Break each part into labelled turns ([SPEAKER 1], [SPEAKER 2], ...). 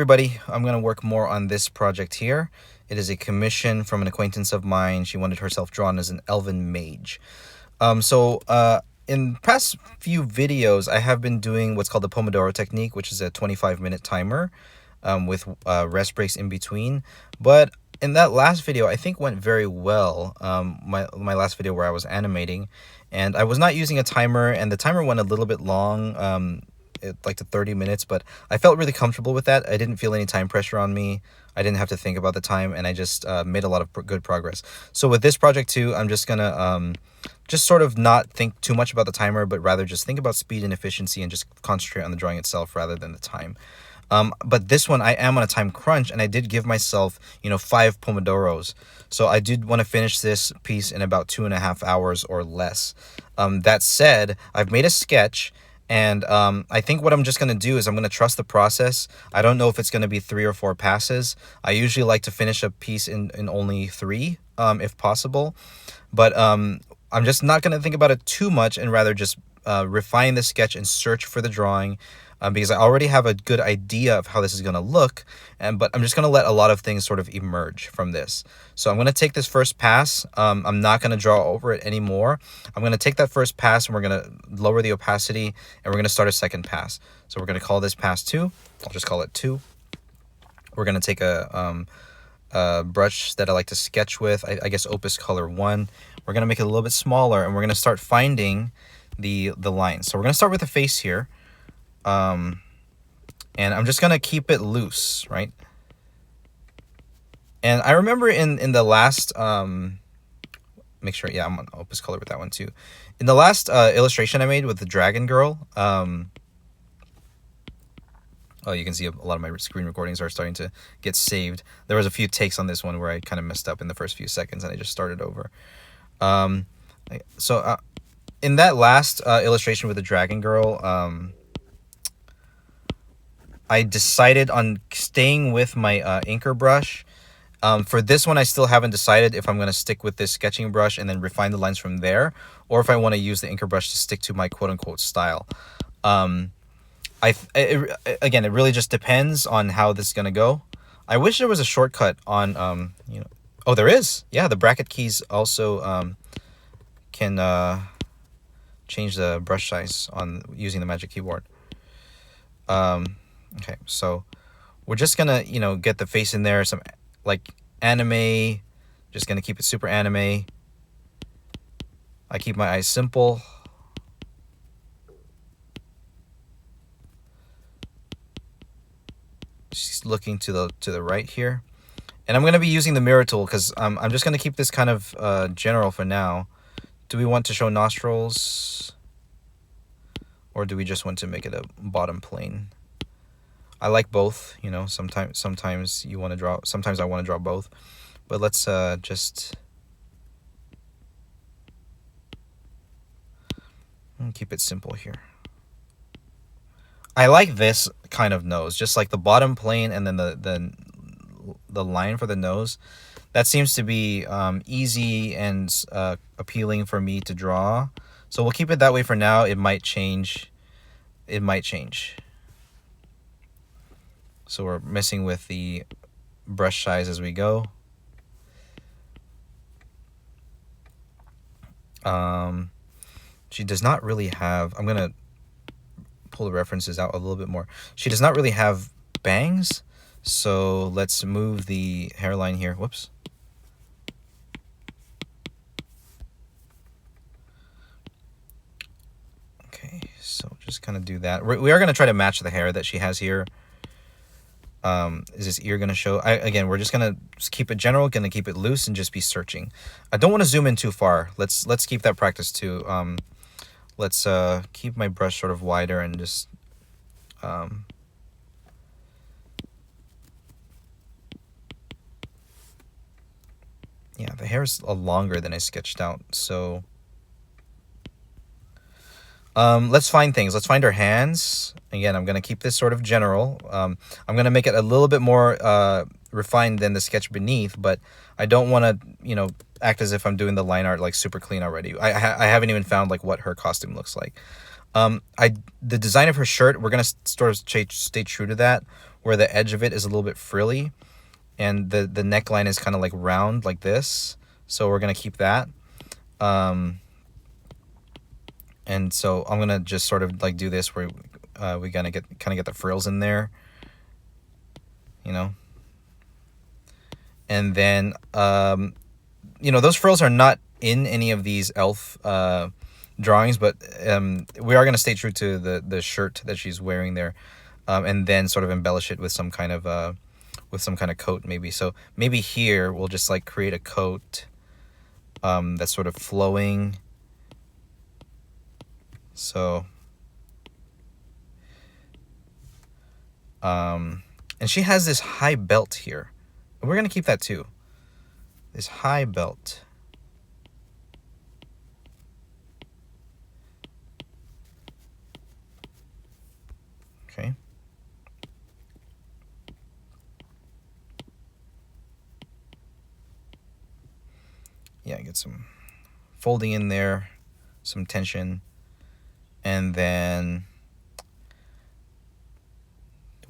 [SPEAKER 1] Everybody, I'm going to work more on this project here. It is a commission from an acquaintance of mine. She wanted herself drawn as an Elven Mage. In past few videos, I have been doing what's called the Pomodoro technique, which is a 25-minute timer with rest breaks in between. But in that last video, I think went very well. My last video where I was animating, and I was not using a timer, and the timer went a little bit long. Like to 30 minutes, but I felt really comfortable with that. I didn't feel any time pressure on me. I didn't have to think about the time, and I just made a lot of good progress. So with this project too, I'm just gonna just sort of not think too much about the timer, but rather just think about speed and efficiency and just concentrate on the drawing itself rather than the time. But this one, I am on a time crunch, and I did give myself, 5 Pomodoros. So I did want to finish this piece in about 2.5 hours or less. That said, I've made a sketch, and I think what I'm just going to do is I'm going to trust the process. I don't know if it's going to be 3 or 4 passes. I usually like to finish a piece in only 3, if possible. But I'm just not going to think about it too much, and rather just refine the sketch and search for the drawing. Because I already have a good idea of how this is going to look, but I'm just going to let a lot of things sort of emerge from this. So I'm going to take this first pass. I'm not going to draw over it anymore. I'm going to take that first pass, and we're going to lower the opacity, and we're going to start a second pass. So we're going to call this pass 2. I'll just call it 2. We're going to take a brush that I like to sketch with, I guess Opus Color 1. We're going to make it a little bit smaller, and we're going to start finding the lines. So we're going to start with the face here. And I'm just gonna keep it loose, right? And I remember in the last make sure, yeah, I'm on Opus Color with that one too. In the last illustration I made with the dragon girl, oh, you can see a lot of my screen recordings are starting to get saved. There was a few takes on this one where I kind of messed up in the first few seconds, and I just started over. In that last illustration with the dragon girl, I decided on staying with my inker brush. For this one, I still haven't decided if I'm going to stick with this sketching brush and then refine the lines from there, or if I want to use the inker brush to stick to my quote-unquote style. Again, it really just depends on how this is going to go. I wish there was a shortcut on, oh, there is. Yeah, the bracket keys also can change the brush size on using the Magic Keyboard. Okay, so we're just gonna, get the face in there, some like anime, just gonna keep it super anime. I keep my eyes simple. She's looking to the right here. And I'm gonna be using the mirror tool because I'm just gonna keep this kind of general for now. Do we want to show nostrils? Or do we just want to make it a bottom plane? I like both, sometimes you want to draw, sometimes I want to draw both. But let's just keep it simple here. I like this kind of nose, just like the bottom plane and then the line for the nose. That seems to be easy and appealing for me to draw. So we'll keep it that way for now. It might change. It might change. So we're messing with the brush size as we go. She does not really have, I'm gonna pull the references out a little bit more. She does not really have bangs. So let's move the hairline here. Whoops. Okay, so just kind of do that. We are going to try to match the hair that she has here. Is this ear going to show? Again, we're just going to keep it general, going to keep it loose, and just be searching. I don't want to zoom in too far. Let's keep that practice too. Let's keep my brush sort of wider and just yeah, the hair is longer than I sketched out, so let's find things. Let's find her hands. Again, I'm going to keep this sort of general. I'm going to make it a little bit more refined than the sketch beneath, but I don't want to, act as if I'm doing the line art like super clean already. I haven't even found like what her costume looks like. The design of her shirt, we're going to sort of stay true to that. where the edge of it is a little bit frilly, and the neckline is kind of like round like this. So we're gonna keep that. And so I'm gonna just sort of like do this where we gonna get the frills in there, you know. And then you know, those frills are not in any of these elf drawings, but we are gonna stay true to the shirt that she's wearing there, and then sort of embellish it with some kind of coat maybe. So maybe here we'll just like create a coat that's sort of flowing. So and she has this high belt here. We're gonna keep that too. This high belt. Okay. Yeah, get some folding in there, some tension. And then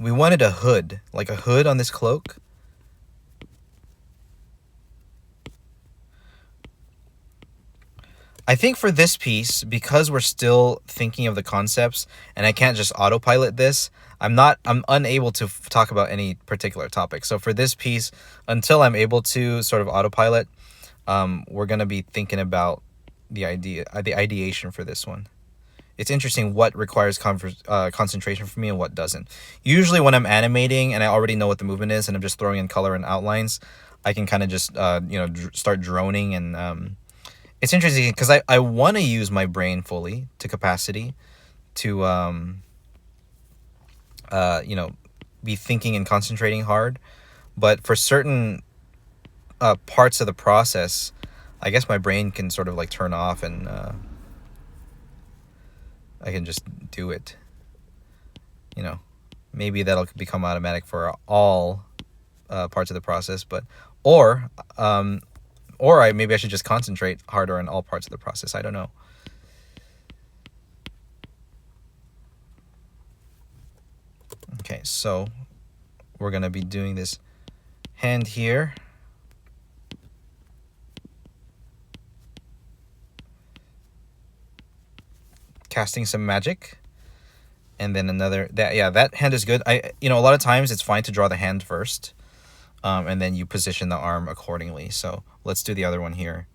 [SPEAKER 1] we wanted a hood, like a hood on this cloak. I think for this piece, because we're still thinking of the concepts and I can't just autopilot this, I'm unable to talk about any particular topic. So for this piece, until I'm able to sort of autopilot, we're going to be thinking about the ideation for this one. It's interesting what requires concentration for me and what doesn't. Usually when I'm animating and I already know what the movement is and I'm just throwing in color and outlines, I can kind of just, you know, start droning. And it's interesting because I want to use my brain fully to capacity to, you know, be thinking and concentrating hard. But for certain parts of the process, I guess my brain can sort of like turn off and I can just do it. You know, maybe that'll become automatic for all parts of the process, but or maybe I should just concentrate harder on all parts of the process. I don't know. Okay, so we're gonna be doing this hand here. Casting some magic. And then that hand is good. You know, a lot of times it's fine to draw the hand first, and then you position the arm accordingly. So let's do the other one here.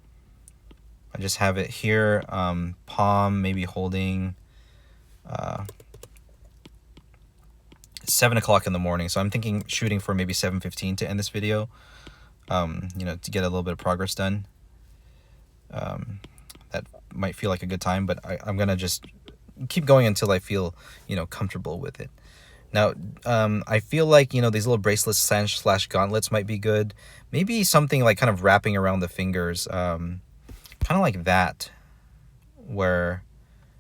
[SPEAKER 1] I just have it here, palm maybe holding 7 o'clock in the morning. So I'm thinking shooting for maybe 7:15 to end this video, you know, to get a little bit of progress done. That might feel like a good time, but I'm gonna just keep going until I feel, you know, comfortable with it. Now, I feel like, you know, these little bracelets slash gauntlets might be good. Maybe something like kind of wrapping around the fingers, kind of like that, where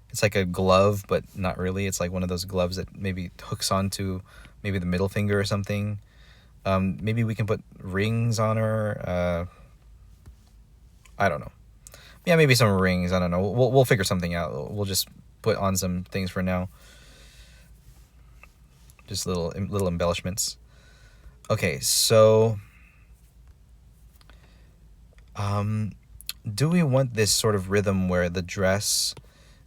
[SPEAKER 1] it's like a glove, but not really. It's like one of those gloves that maybe hooks onto maybe the middle finger or something. Maybe we can put rings on her. I don't know. Yeah, maybe some rings. I don't know. We'll figure something out. We'll just put on some things for now. Just little embellishments. Okay, so do we want this sort of rhythm where the dress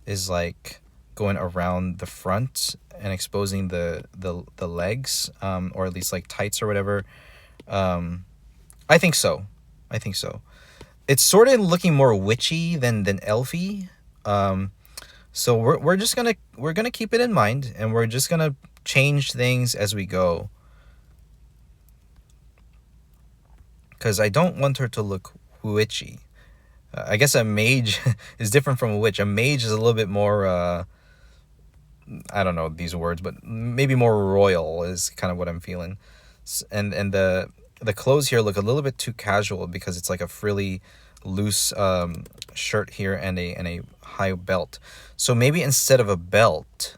[SPEAKER 1] is like going around the front and exposing the legs, or at least like tights or whatever? I think so. It's sort of looking more witchy than elfy. So we're just gonna keep it in mind, and we're just gonna change things as we go, because I don't want her to look witchy. I guess a mage is different from a witch. A mage is a little bit more I don't know these words, but maybe more royal is kind of what I'm feeling. And the clothes here look a little bit too casual because it's like a frilly loose shirt here and a high belt. So maybe instead of a belt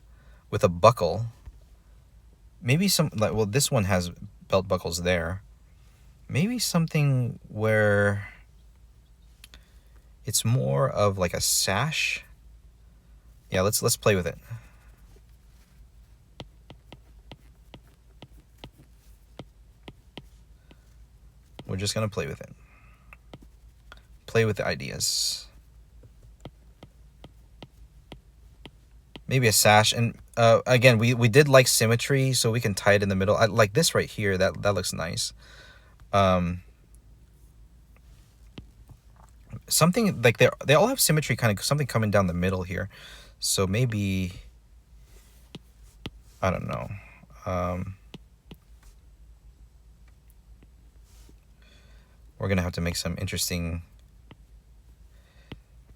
[SPEAKER 1] with a buckle, maybe some like, well, this one has belt buckles there. Maybe something where it's more of like a sash. Yeah, let's play with it. We're just gonna play with it. Play with the ideas. Maybe a sash, and again, we did like symmetry, so we can tie it in the middle. I like this right here. That looks nice. Something like they all have symmetry, kind of something coming down the middle here. So maybe, I don't know. We're gonna have to make some interesting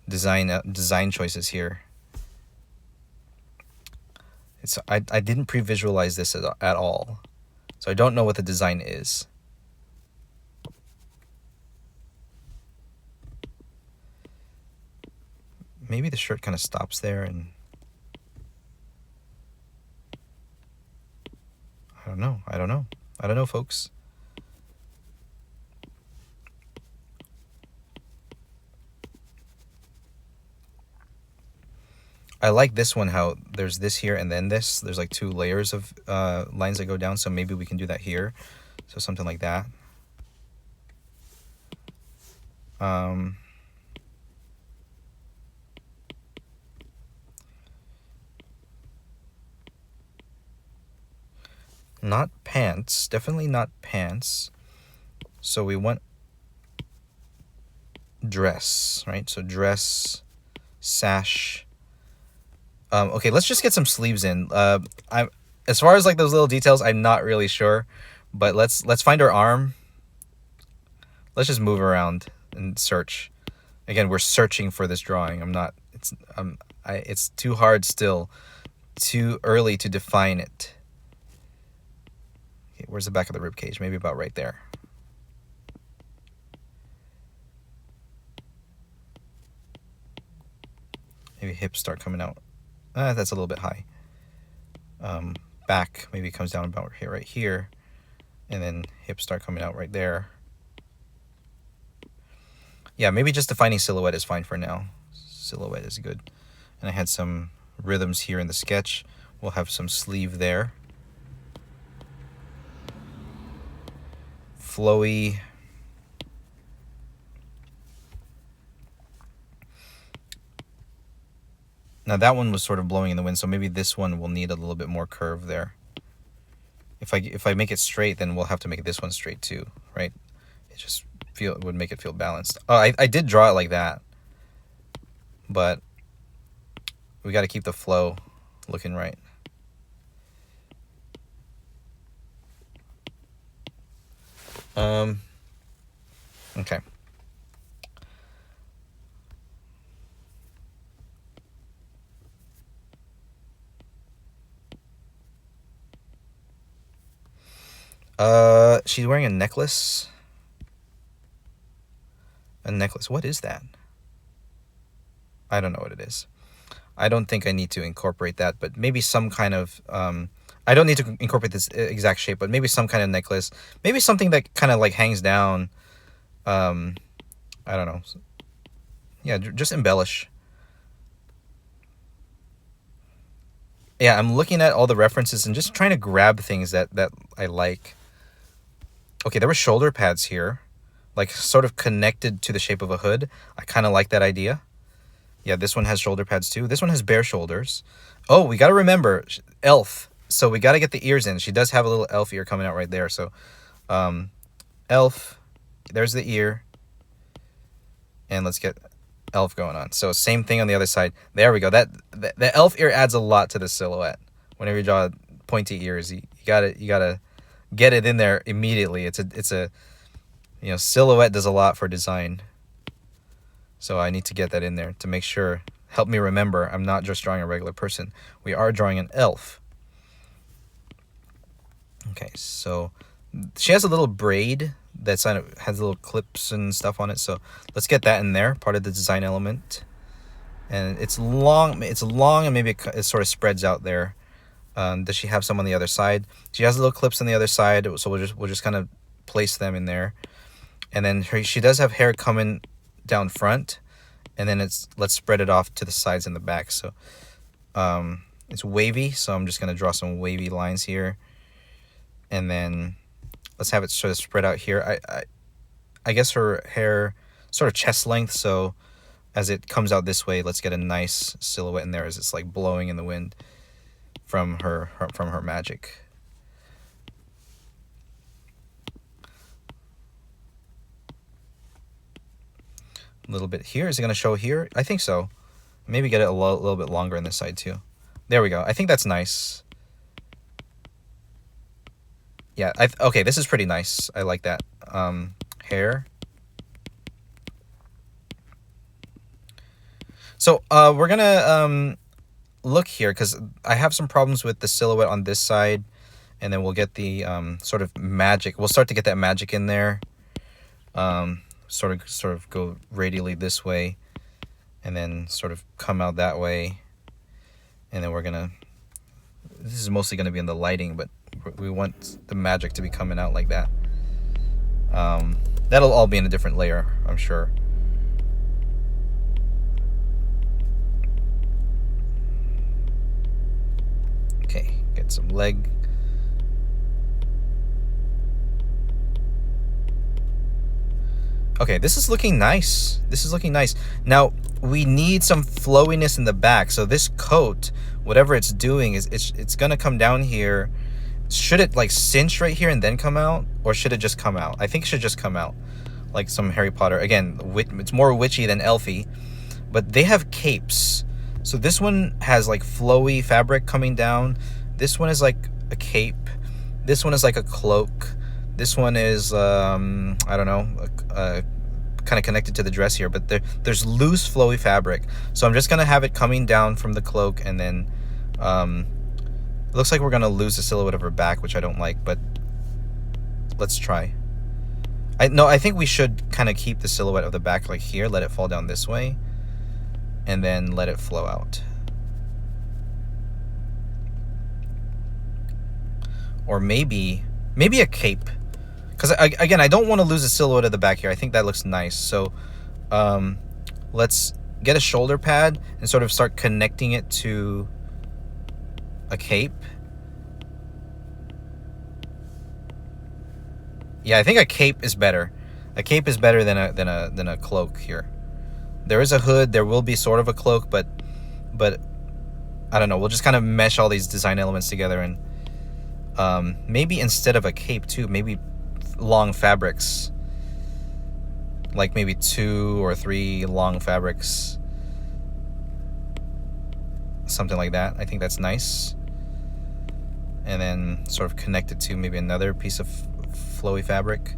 [SPEAKER 1] design choices here. I didn't pre-visualize this at all, so I don't know what the design is. Maybe the shirt kind of stops there, and I don't know, folks. I like this one, how there's this here and then this. There's like 2 layers of lines that go down, so maybe we can do that here. So something like that. Not pants, definitely not pants. So we want dress, right? So dress, sash. Okay, let's just get some sleeves in. I'm as far as like those little details, I'm not really sure, but let's find our arm. Let's just move around and search. Again, we're searching for this drawing. It's too hard still, too early to define it. Okay, where's the back of the rib cage? Maybe about right there. Maybe hips start coming out. That's a little bit high. Back maybe comes down about here, right here, and then hips start coming out right there. Yeah, maybe just defining silhouette is fine for now. Silhouette is good. And I had some rhythms here in the sketch. We'll have some sleeve there. Flowy. Now that one was sort of blowing in the wind, so maybe this one will need a little bit more curve there. If I make it straight, then we'll have to make this one straight too, right? It would make it feel balanced. Oh, I did draw it like that, but we got to keep the flow looking right. Okay. She's wearing a necklace. A necklace. What is that? I don't know what it is. I don't think I need to incorporate that, but maybe some kind of I don't need to incorporate this exact shape, but maybe some kind of necklace. Maybe something that kind of like hangs down. I don't know. Yeah, just embellish. Yeah, I'm looking at all the references and just trying to grab things that I like. Okay, there were shoulder pads here, like sort of connected to the shape of a hood. I kind of like that idea. Yeah, this one has shoulder pads too. This one has bare shoulders. Oh, we got to remember, elf. So we got to get the ears in. She does have a little elf ear coming out right there. So elf, there's the ear. And let's get elf going on. So same thing on the other side. There we go. The elf ear adds a lot to the silhouette. Whenever you draw pointy ears, you gotta get it in there immediately. It's a silhouette does a lot for design. So I need to get that in there to make sure. Help me remember, I'm not just drawing a regular person. We are drawing an elf. Okay, so she has a little braid that's has little clips and stuff on it. So let's get that in there, part of the design element. And it's long, and maybe it sort of spreads out there. Does she have some on the other side? She has little clips on the other side, so we'll just kind of place them in there. And then she does have hair coming down front, and then let's spread it off to the sides and the back. So it's wavy, so I'm just gonna draw some wavy lines here, and then let's have it sort of spread out here. I guess her hair sort of chest length, so as it comes out this way, let's get a nice silhouette in there as it's like blowing in the wind from her magic. A little bit here. Is it going to show here? I think so. Maybe get it a little bit longer on this side too. There we go. I think that's nice. Yeah, okay, this is pretty nice. I like that. Hair. So we're gonna look here because I have some problems with the silhouette on this side, and then we'll get the sort of magic. We'll start to get that magic in there. Sort of go radially this way, and then sort of come out that way, and then we're gonna. This is mostly gonna be in the lighting, but we want the magic to be coming out like that. That'll all be in a different layer, I'm sure. Okay, get some leg. Okay, this is looking nice. This is looking nice. Now, we need some flowiness in the back. So this coat, whatever it's doing, is it's gonna come down here. Should it like cinch right here and then come out, or should it just come out? I think it should just come out, like some Harry Potter. Again, it's more witchy than elfy, but they have capes. So this one has like flowy fabric coming down. This one is like a cape. This one is like a cloak. This one is I don't know, kind of connected to the dress here, but there's loose flowy fabric. So I'm just gonna have it coming down from the cloak, and then it looks like we're gonna lose the silhouette of her back, which I don't like, but let's try. I think we should kind of keep the silhouette of the back like here, let it fall down this way, and then let it flow out. Or maybe a cape, because again, I don't want to lose the silhouette of the back here. I think that looks nice. So let's get a shoulder pad and sort of start connecting it to a cape. Yeah, I think a cape is better. A cape is better than a cloak here. There is a hood, there will be sort of a cloak, but I don't know. We'll just kind of mesh all these design elements together, and maybe instead of a cape too, maybe long fabrics, like maybe 2 or 3 long fabrics, something like that. I think that's nice. And then sort of connect it to maybe another piece of flowy fabric.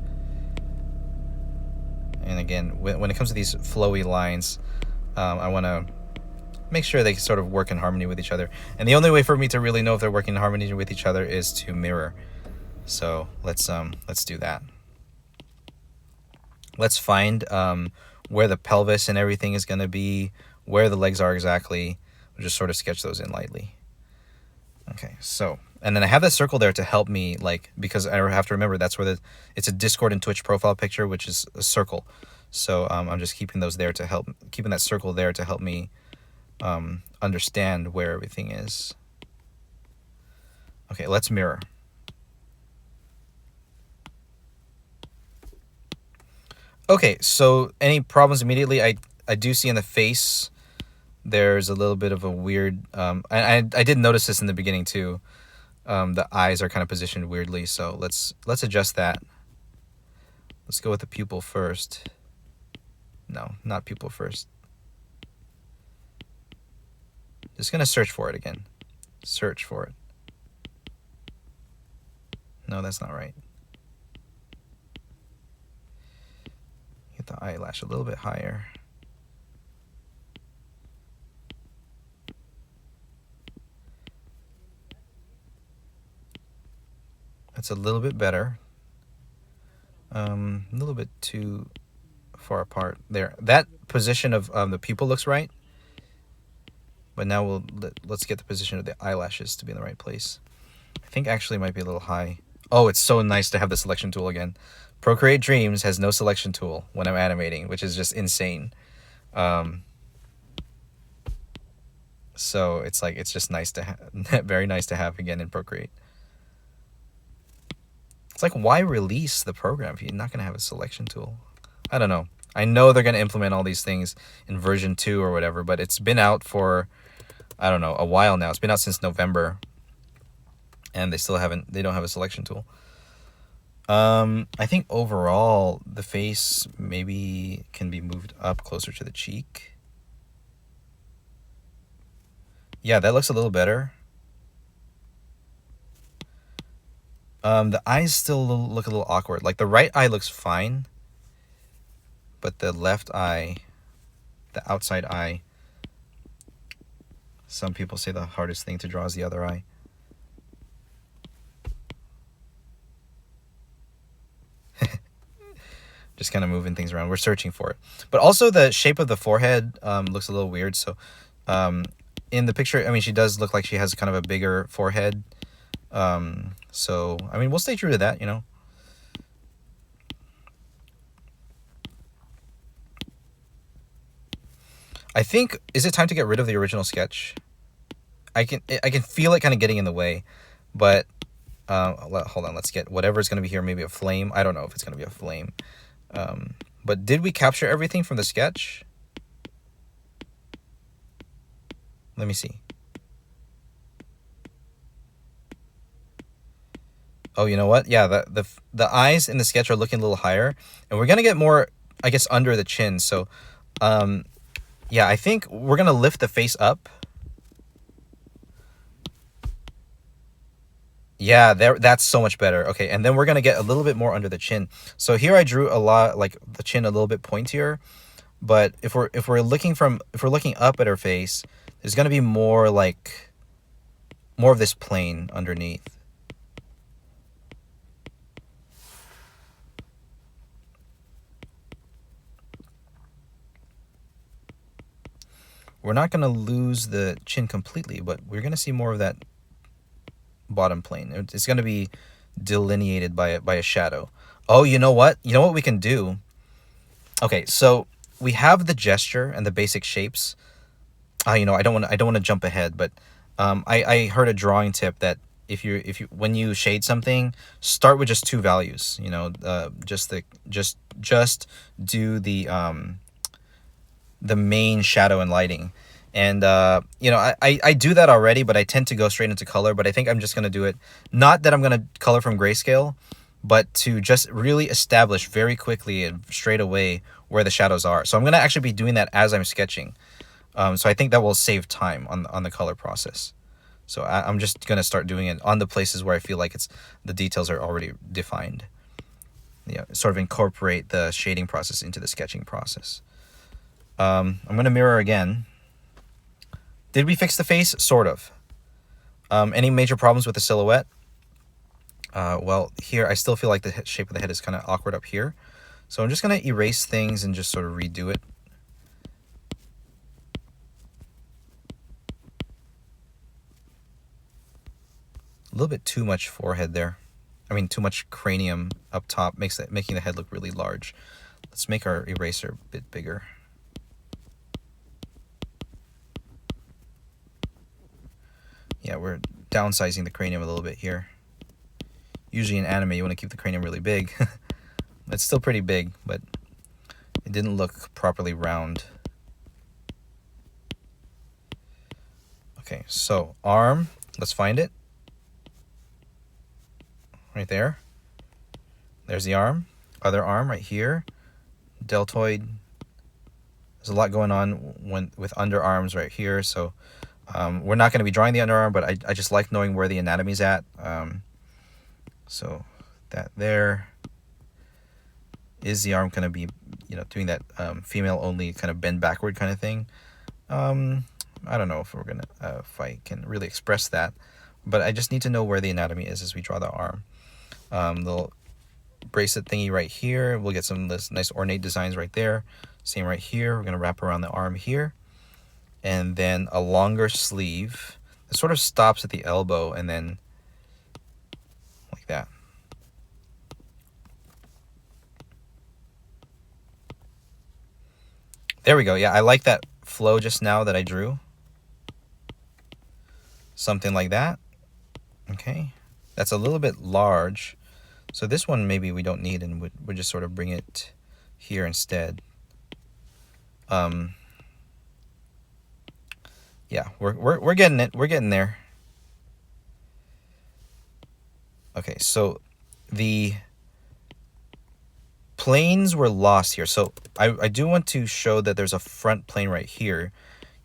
[SPEAKER 1] And again, when it comes to these flowy lines, I want to make sure they sort of work in harmony with each other. And the only way for me to really know if they're working in harmony with each other is to mirror. So let's do that. Let's find where the pelvis and everything is going to be, where the legs are exactly. We'll just sort of sketch those in lightly. Okay, so, and then I have that circle there to help me, like, because I have to remember that's where it's a Discord and Twitch profile picture, which is a circle. So I'm just keeping those there to help, keeping that circle there to help me understand where everything is. Okay, let's mirror. Okay, so any problems immediately? I do see in the face there's a little bit of a weird I did notice this in the beginning too. The eyes are kind of positioned weirdly, so let's adjust that. Let's go with the pupil first. No, not pupil first. Just gonna search for it again. Search for it. No, that's not right. Get the eyelash a little bit higher. That's a little bit better. A little bit too far apart there. That position of the pupil looks right. But now let's get the position of the eyelashes to be in the right place. I think actually it might be a little high. Oh, it's so nice to have the selection tool again. Procreate Dreams has no selection tool when I'm animating, which is just insane. So it's like, it's just nice to have, very nice to have again in Procreate. It's like, why release the program if you're not going to have a selection tool? I don't know. I know they're going to implement all these things in version 2 or whatever, but it's been out for, I don't know, a while now. It's been out since November, and they don't have a selection tool. I think overall the face maybe can be moved up closer to the cheek. Yeah, that looks a little better. The eyes still look a little awkward. Like the right eye looks fine, but the left eye, the outside eye, some people say the hardest thing to draw is the other eye. Just kind of moving things around. We're searching for it. But also the shape of the forehead looks a little weird. So in the picture, I mean, she does look like she has kind of a bigger forehead. So, I mean, we'll stay true to that, you know. I think, is it time to get rid of the original sketch? I can feel it kind of getting in the way, but hold on, let's get whatever's going to be here, maybe a flame. I don't know if it's going to be a flame. But did we capture everything from the sketch? Let me see. Oh, you know what? Yeah, the eyes in the sketch are looking a little higher, and we're going to get more, I guess, under the chin. So, yeah, I think we're going to lift the face up. Yeah, that's so much better. Okay, and then we're gonna get a little bit more under the chin. So here I drew a lot, like the chin a little bit pointier, but if we're looking up at her face, there's gonna be more like more of this plane underneath. We're not gonna lose the chin completely, but we're gonna see more of that bottom plane. It's gonna be delineated by a shadow. Oh, you know what? You know what we can do? Okay, so we have the gesture and the basic shapes. You know, I don't want to jump ahead, but I heard a drawing tip that if you when you shade something, start with just 2 values. You know, just do the main shadow and lighting. And you know, I do that already, but I tend to go straight into color. But I think I'm just gonna do it. Not that I'm gonna color from grayscale, but to just really establish very quickly and straight away where the shadows are. So I'm gonna actually be doing that as I'm sketching. So I think that will save time on the color process. So I'm just gonna start doing it on the places where I feel like the details are already defined. Yeah, sort of incorporate the shading process into the sketching process. I'm gonna mirror again. Did we fix the face? Sort of. Any major problems with the silhouette? Well, here I still feel like the shape of the head is kind of awkward up here. So I'm just gonna erase things and just sort of redo it. A little bit too much forehead there. I mean, too much cranium up top making the head look really large. Let's make our eraser a bit bigger. Yeah, we're downsizing the cranium a little bit here. Usually in anime, you want to keep the cranium really big. It's still pretty big, but it didn't look properly round. Okay, so arm, let's find it. Right there. There's the arm. Other arm right here. Deltoid. There's a lot going on with underarms right here, so we're not going to be drawing the underarm, but I just like knowing where the anatomy's at. So that there. Is the arm going to be, you know, doing that female only kind of bend backward kind of thing? I don't know if if I can really express that, but I just need to know where the anatomy is as we draw the arm. Little bracelet thingy right here. We'll get some nice ornate designs right there. Same right here. We're going to wrap around the arm here. And then a longer sleeve. It sort of stops at the elbow and then like that. There we go. Yeah, I like that flow just now that I drew. Something like that. Okay. That's a little bit large. So this one maybe we don't need, and we'll just sort of bring it here instead. Yeah, we're getting it. We're getting there. Okay, so the planes were lost here. So I do want to show that there's a front plane right here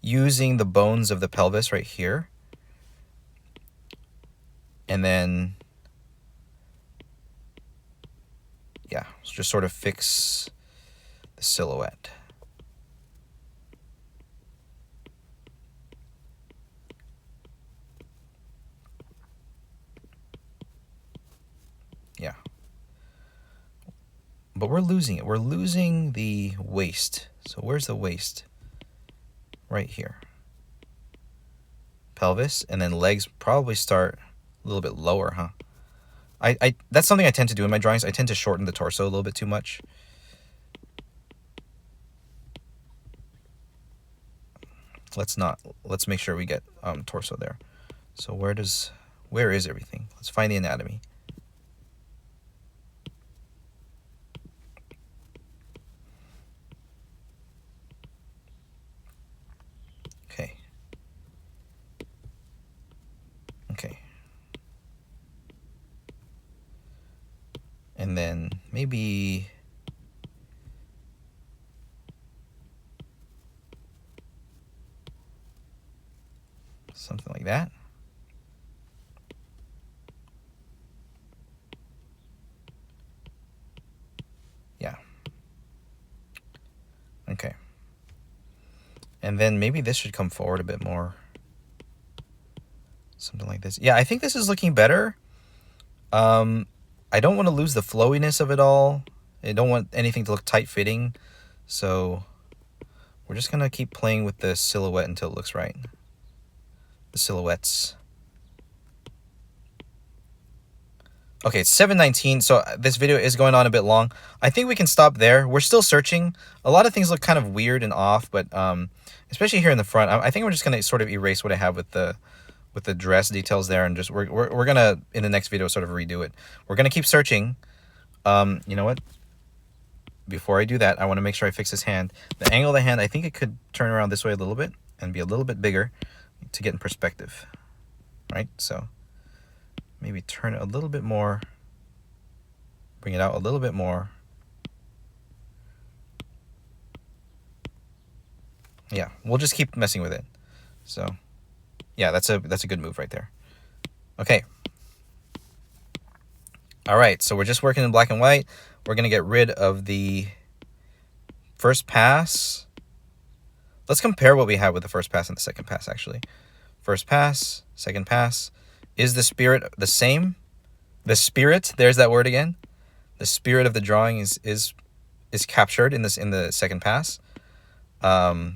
[SPEAKER 1] using the bones of the pelvis right here. And then, yeah, just sort of fix the silhouette. Yeah. But we're losing it. We're losing the waist. So where's the waist? Right here. Pelvis, and then legs probably start a little bit lower, huh? I that's something I tend to do in my drawings. I tend to shorten the torso a little bit too much. Let's make sure we get torso there. So where is everything? Let's find the anatomy. Okay. Okay. And then maybe something like that. Yeah. Okay. And then maybe this should come forward a bit more. Something like this. Yeah, I think this is looking better. I don't want to lose the flowiness of it all. I don't want anything to look tight-fitting. So we're just going to keep playing with the silhouette until it looks right. The silhouettes. Okay, it's 7:19, so this video is going on a bit long. I think we can stop there. We're still searching. A lot of things look kind of weird and off, but especially here in the front, I think we're just going to sort of erase what I have with the dress details there, and just we're gonna in the next video sort of redo it. We're gonna keep searching. You know what? Before I do that, I want to make sure I fix his hand. The angle of the hand, I think it could turn around this way a little bit and be a little bit bigger to get in perspective. Right? So maybe turn it a little bit more. Bring it out a little bit more. Yeah, we'll just keep messing with it. So yeah, that's a good move right there. Okay. All right, so we're just working in black and white. We're going to get rid of the first pass. Let's compare what we have with the first pass and the second pass, actually. First pass, second pass. Is the spirit the same? The spirit, there's that word again. The spirit of the drawing is captured in the second pass. Are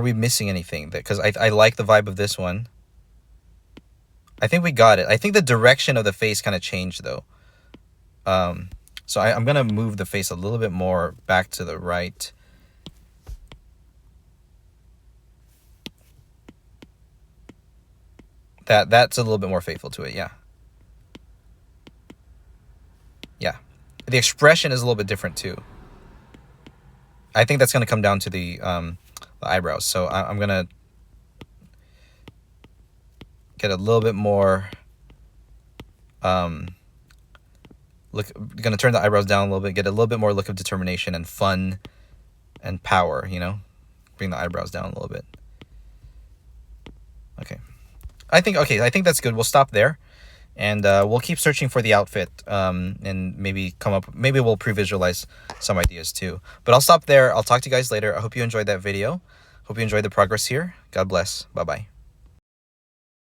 [SPEAKER 1] we missing anything? Because I like the vibe of this one. I think we got it. I think the direction of the face kind of changed, though. So I'm going to move the face a little bit more back to the right. That's a little bit more faithful to it, yeah. Yeah. The expression is a little bit different, too. I think that's going to come down to the eyebrows. So I'm going to get a little bit more, gonna turn the eyebrows down a little bit, get a little bit more look of determination and fun and power, you know? Bring the eyebrows down a little bit. Okay. I think that's good. We'll stop there. And we'll keep searching for the outfit, and maybe we'll pre-visualize some ideas too. But I'll stop there. I'll talk to you guys later. I hope you enjoyed that video. Hope you enjoyed the progress here. God bless. Bye-bye.